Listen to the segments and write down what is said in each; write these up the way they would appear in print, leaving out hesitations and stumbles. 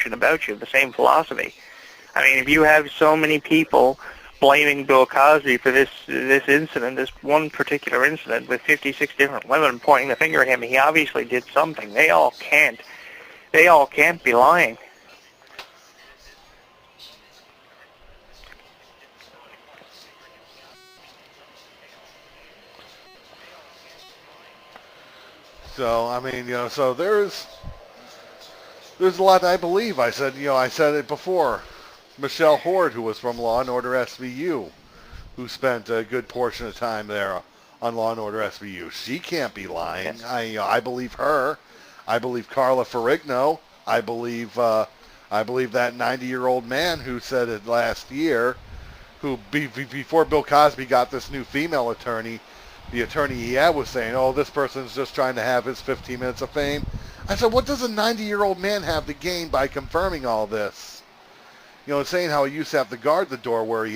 notion about you, the same philosophy. I mean, if you have so many people blaming Bill Cosby for this incident, this one particular incident with 56 different women pointing the finger at him, he obviously did something. They all can't be lying. So, I mean, so there's a lot I believe. I said it before. Michelle Hord, who was from Law and Order SVU, who spent a good portion of time there on Law and Order SVU. She can't be lying. Yes. I believe her. I believe Carla Ferrigno. I believe that 90-year-old man who said it last year, who before Bill Cosby got this new female attorney, the attorney he had was saying, "Oh, this person's just trying to have his 15 minutes of fame." I said, "What does a 90-year-old man have to gain by confirming all this?" Saying how he used to have to guard the door where he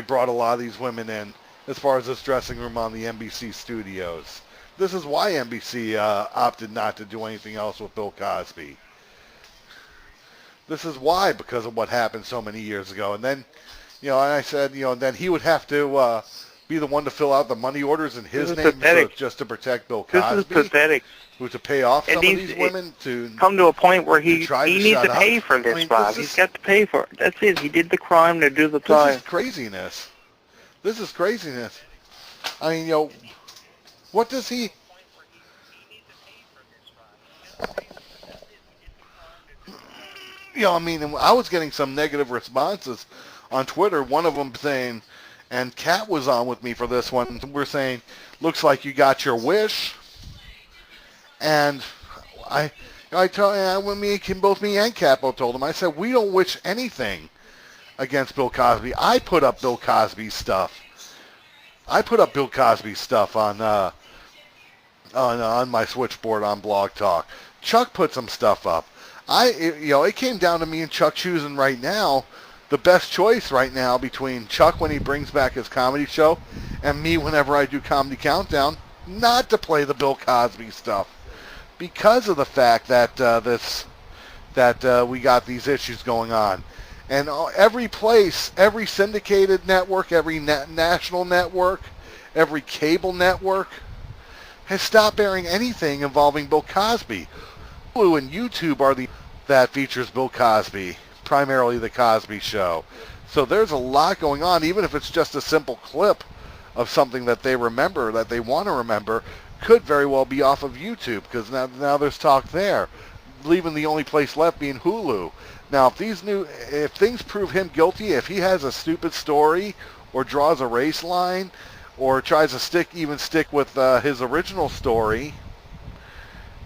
brought a lot of these women in, as far as this dressing room on the NBC studios. This is why NBC opted not to do anything else with Bill Cosby. This is why, because of what happened so many years ago. And then, and I said, then he would have to be the one to fill out the money orders in his name just to protect Bill Cosby. This is pathetic. Who to pay off some of these women to come to a point where he needs to pay for this, Bob. He's got to pay for it. That's it. He did the crime to do the time. This is craziness. This is craziness. I mean, what does he... I was getting some negative responses on Twitter. One of them saying, and Kat was on with me for this one, we're saying, looks like you got your wish. And when me and Capo told him, I said, we don't wish anything against Bill Cosby. I put up Bill Cosby's stuff. On my switchboard on Blog Talk. Chuck put some stuff up. It came down to me and Chuck choosing right now the best choice right now between Chuck when he brings back his comedy show and me whenever I do Comedy Countdown, not to play the Bill Cosby stuff. Because of the fact that we got these issues going on. And every place, every syndicated network, every national network, every cable network has stopped airing anything involving Bill Cosby. Hulu and YouTube are that features Bill Cosby, primarily The Cosby Show. So there's a lot going on, even if it's just a simple clip of something that they remember, that they want to remember, could very well be off of YouTube, because now there's talk there, leaving the only place left being Hulu. Now, if things prove him guilty, if he has a stupid story or draws a race line or tries to stick with his original story,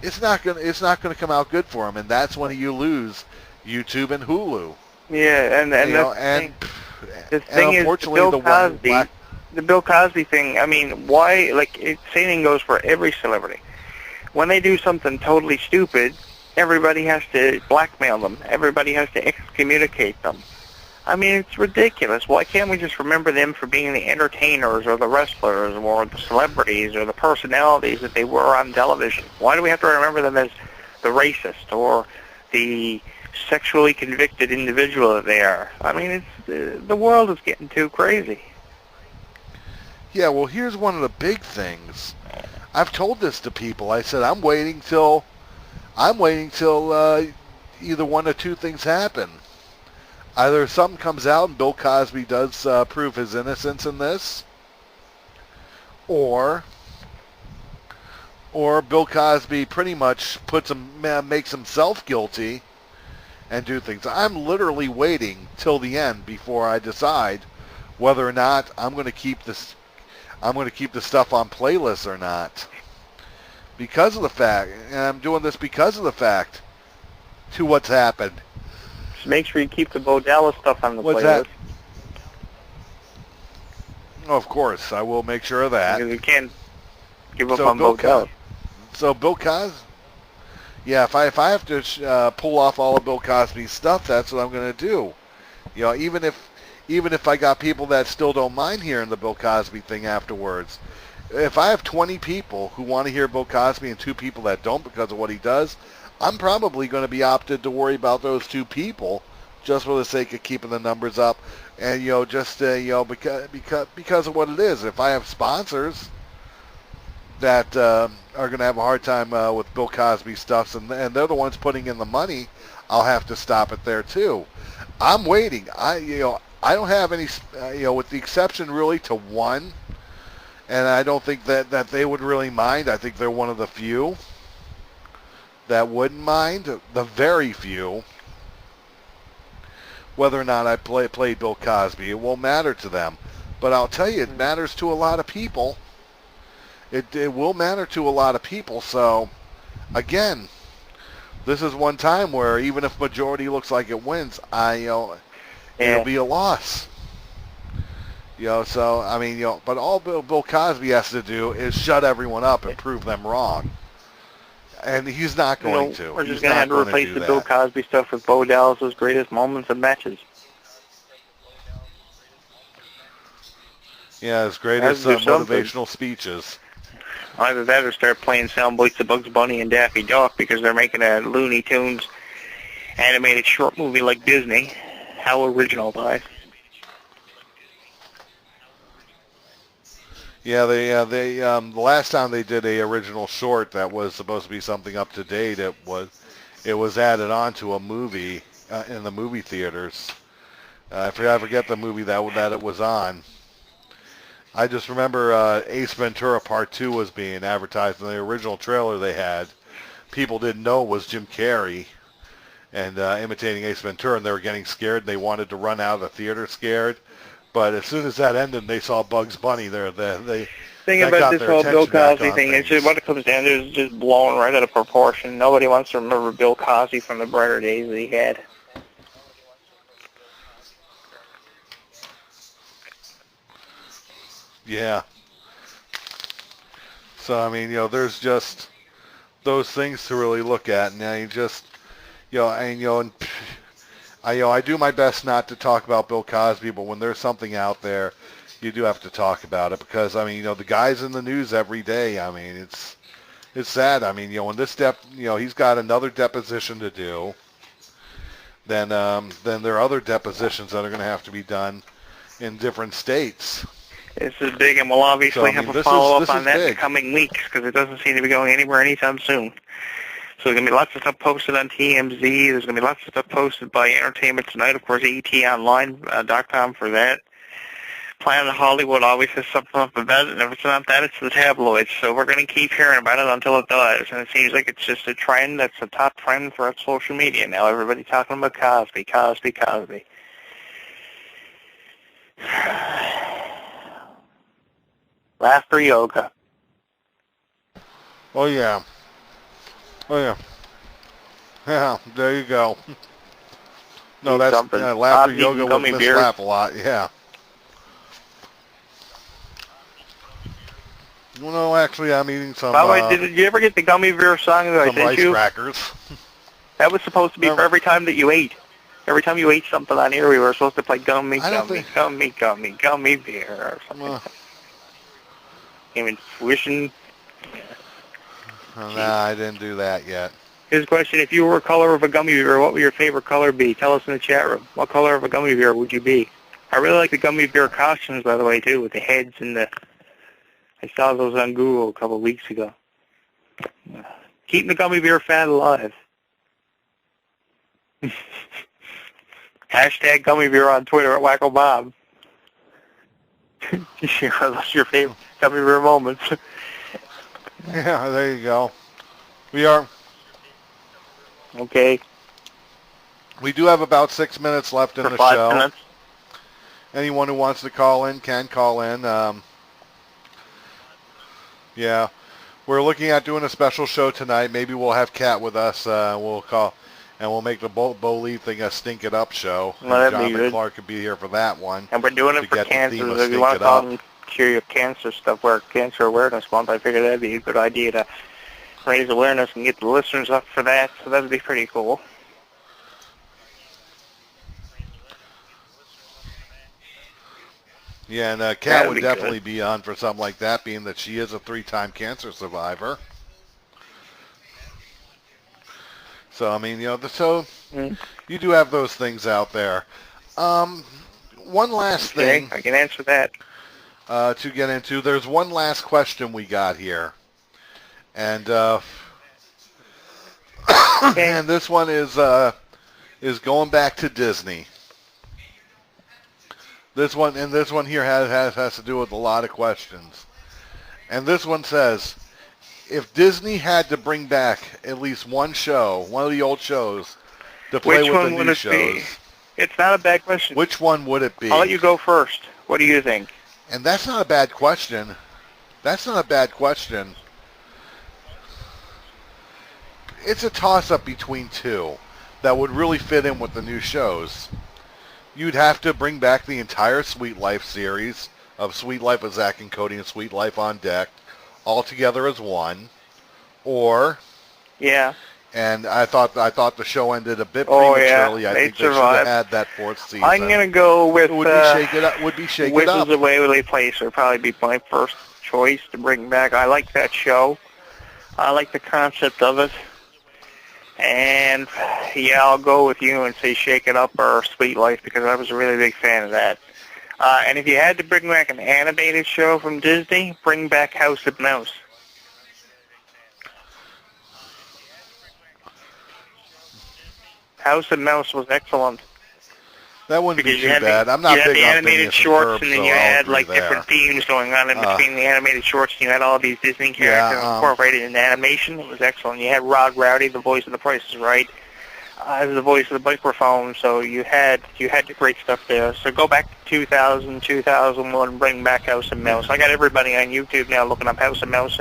it's not gonna come out good for him, and that's when you lose YouTube and Hulu. Yeah, and the thing is, Bill Cosby. The Bill Cosby thing, I mean, why, same thing goes for every celebrity. When they do something totally stupid, everybody has to blackmail them. Everybody has to excommunicate them. I mean, it's ridiculous. Why can't we just remember them for being the entertainers or the wrestlers or the celebrities or the personalities that they were on television? Why do we have to remember them as the racist or the sexually convicted individual that they are? I mean, the world is getting too crazy. Yeah, well, here's one of the big things. I've told this to people. I said, I'm waiting till either one or two things happen. Either something comes out and Bill Cosby does prove his innocence in this, or Bill Cosby pretty much makes himself guilty and do things. I'm literally waiting till the end before I decide whether or not I'm going to keep the stuff on playlists or not. Because of the fact, and I'm doing this because of the fact to what's happened. Just make sure you keep the Bo Dallas stuff on the playlist. That? Oh, of course, I will make sure of that. Because you can't give up on Bo Dallas. So Bill Cosby, yeah, if I have to pull off all of Bill Cosby's stuff, that's what I'm going to do. Even if I got people that still don't mind hearing the Bill Cosby thing afterwards. If I have 20 people who want to hear Bill Cosby and 2 people that don't because of what he does, I'm probably going to be opted to worry about those two people just for the sake of keeping the numbers up, and just because of what it is. If I have sponsors that are going to have a hard time with Bill Cosby stuff, and they're the ones putting in the money, I'll have to stop it there too. I'm waiting. I don't have any, with the exception really to one, and I don't think that they would really mind. I think they're one of the few that wouldn't mind, the very few, whether or not I play Bill Cosby. It won't matter to them. But I'll tell you, it matters to a lot of people. It will matter to a lot of people. So, again, this is one time where even if majority looks like it wins, it'll be a loss. So, I mean, but all Bill Cosby has to do is shut everyone up and prove them wrong. And he's not going to. We're just going to have to replace the Bill Cosby stuff with Bo Dallas's greatest moments and matches. Yeah, his greatest motivational speeches. Either that or start playing sound bites of Bugs Bunny and Daffy Duck because they're making a Looney Tunes animated short movie like Disney. How original, guys. Yeah, they the last time they did a original short that was supposed to be something up to date, it was added on to a movie in the movie theaters. I forget the movie that it was on. I just remember Ace Ventura Part 2 was being advertised in the original trailer they had. People didn't know it was Jim Carrey and imitating Ace Ventura, and they were getting scared, and they wanted to run out of the theater scared. But as soon as that ended, they saw Bugs Bunny there. Thing about this whole Bill Cosby thing, it's just what it comes down to is just blown right out of proportion. Nobody wants to remember Bill Cosby from the brighter days that he had. Yeah. So, I mean, there's just those things to really look at. Now you just, I do my best not to talk about Bill Cosby, but when there's something out there, you do have to talk about it because, I mean, the guy's in the news every day. I mean, it's sad. I mean, when this he's got another deposition to do, then there are other depositions that are going to have to be done in different states. This is big, and we'll obviously have a follow-up on that in the coming weeks because it doesn't seem to be going anywhere anytime soon. So there's going to be lots of stuff posted on TMZ. There's going to be lots of stuff posted by Entertainment Tonight, of course, etonline.com for that. Planet Hollywood always has something up about it, and if it's not that, it's the tabloids. So we're going to keep hearing about it until it does. And it seems like it's just a trend that's a top trend for social media now. Everybody's talking about Cosby, Cosby, Cosby. Laughter yoga. Oh, yeah. Oh, yeah. Yeah, there you go. No, that's laughter yoga with Miss Laugh a lot, yeah. Well, no, actually, I'm eating some... By the way, did you ever get the gummy bear song that I sent you? Some rice crackers. That was supposed to be for every time that you ate. Every time you ate something on here, we were supposed to play gummy bear or something. Came in fruition. Nah, I didn't do that yet. Here's a question. If you were a color of a gummy bear, what would your favorite color be? Tell us in the chat room. What color of a gummy bear would you be? I really like the gummy bear costumes, by the way, too, with the heads and the... I saw those on Google a couple of weeks ago. Keeping the gummy bear fad alive. Hashtag gummy bear on Twitter at Wacko Bob. That's your favorite gummy bear moments. Yeah, there you go. We are... Okay. We do have about 6 minutes left in the show. 5 minutes. Anyone who wants to call in can call in. Yeah. We're looking at doing a special show tonight. Maybe we'll have Kat with us. We'll call... And we'll make the Bo Lee thing a Stink It Up show. Well, John and Clarke could be here for that one. And we're doing it for cancer. If you want to call them cure your cancer stuff, or Cancer Awareness Month, I figured that'd be a good idea to raise awareness and get the listeners up for that. So that'd be pretty cool. Yeah, and Kat would definitely be on for something like that, being that she is a 3-time cancer survivor. So I mean, you do have those things out there. One last thing. I can answer that. To get into, there's one last question we got here, and and this one is going back to Disney. This one here has to do with a lot of questions, and this one says, if Disney had to bring back at least one show, one of the old shows, to play with the new shows, be? It's not a bad question. Which one would it be? I'll let you go first. What do you think? And that's not a bad question. That's not a bad question. It's a toss-up between two that would really fit in with the new shows. You'd have to bring back the entire Sweet Life series of Sweet Life of Zack and Cody and Sweet Life on Deck all together as one, or and I thought the show ended a bit prematurely. I think they should have had that fourth season. I'm gonna go with Shake It Up. Would be Shake It Up. Which is the Waverly Place would probably be my first choice to bring back. I like that show. I like the concept of it. And I'll go with you and say Shake It Up or Sweet Life because I was a really big fan of that. And if you had to bring back an animated show from Disney, bring back House of Mouse. House of Mouse was excellent. That wouldn't be too bad. I'm not big on the animated shorts, and then you had different there. themes going on in between the animated shorts, and you had all these Disney characters incorporated in animation. It was excellent. You had Rod Rowdy, the voice of The Price is Right, as the voice of the microphone. So you had the great stuff there. So go back to 2000, 2001, and bring back House of Mouse. I got everybody on YouTube now looking up House of Mouse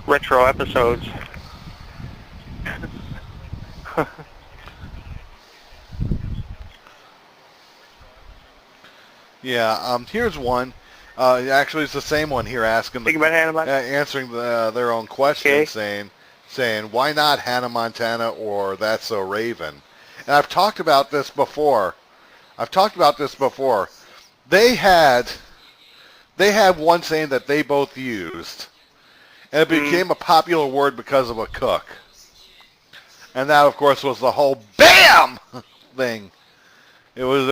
retro episodes. Here's one. Actually, it's the same one here asking answering their own question, saying why not Hannah Montana or That's So Raven? And I've talked about this before. They had one saying that they both used, and it became a popular word because of a cook. And that, of course, was the whole BAM thing. It was